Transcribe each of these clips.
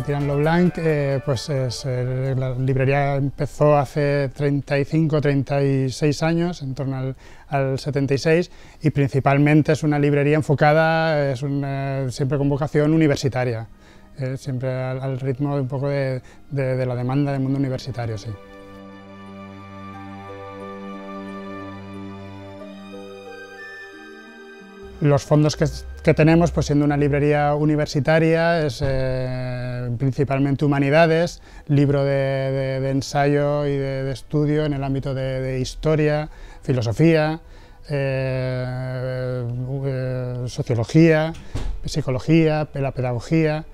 Tirant lo Blanc, la librería empezó hace 35-36 años, en torno al 76, y principalmente es una librería enfocada, siempre con vocación universitaria, siempre al ritmo un poco de la demanda del mundo universitario, sí. Los fondos que tenemos, pues siendo una librería universitaria, es principalmente humanidades, libro de ensayo y de estudio en el ámbito de historia, filosofía, sociología, psicología, la pedagogía,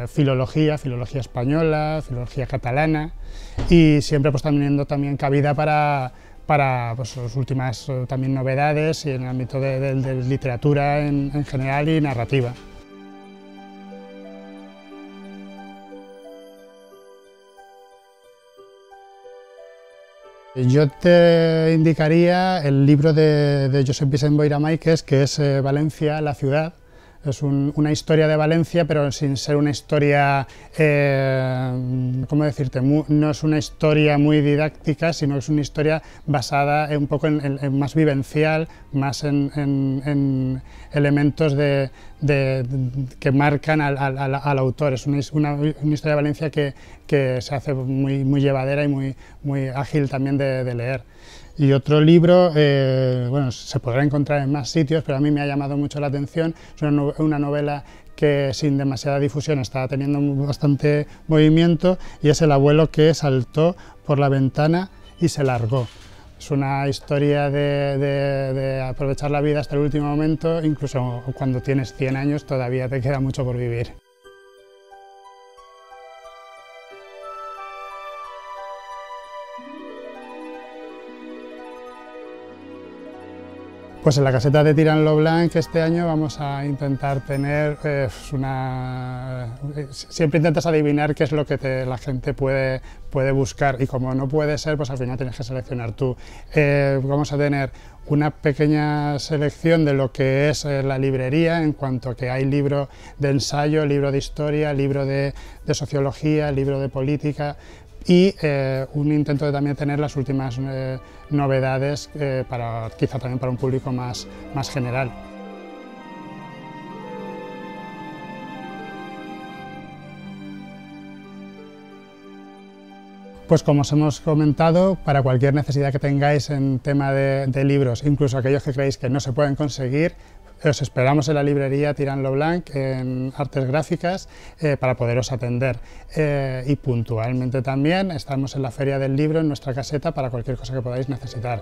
filología española, filología catalana, y siempre pues teniendo también cabida para pues, las últimas también novedades y en el ámbito de literatura en general y narrativa. Yo te indicaría el libro de Josep Vicent Boira Maikes, que es Valencia, la ciudad. Es una historia de Valencia, pero sin ser una historia, ¿cómo decirte? No es una historia muy didáctica, sino es una historia basada un poco en más vivencial, más en elementos que marcan al autor. Es una historia de Valencia que se hace muy llevadera y muy ágil también de leer. Y otro libro, bueno, se podrá encontrar en más sitios, pero a mí me ha llamado mucho la atención. Es una novela que sin demasiada difusión está teniendo bastante movimiento, y es El abuelo que saltó por la ventana y se largó. Es una historia de aprovechar la vida hasta el último momento, incluso cuando tienes 100 años todavía te queda mucho por vivir. Pues en la caseta de Tirant lo Blanc este año vamos a intentar tener siempre intentas adivinar qué es lo que la gente puede buscar, y como no puede ser, pues al final tienes que seleccionar tú. Vamos a tener una pequeña selección de lo que es la librería, en cuanto a que hay libro de ensayo, libro de historia, libro de sociología, libro de política, y un intento de también tener las últimas novedades, quizá también para un público más general. Pues como os hemos comentado, para cualquier necesidad que tengáis en tema de libros, incluso aquellos que creéis que no se pueden conseguir, os esperamos en la librería Tirant lo Blanc, en Artes Gráficas, para poderos atender. Y puntualmente también estamos en la Feria del Libro, en nuestra caseta, para cualquier cosa que podáis necesitar.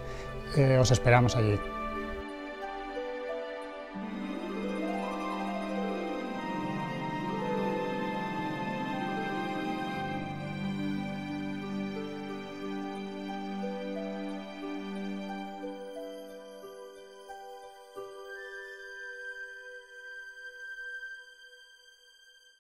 Os esperamos allí.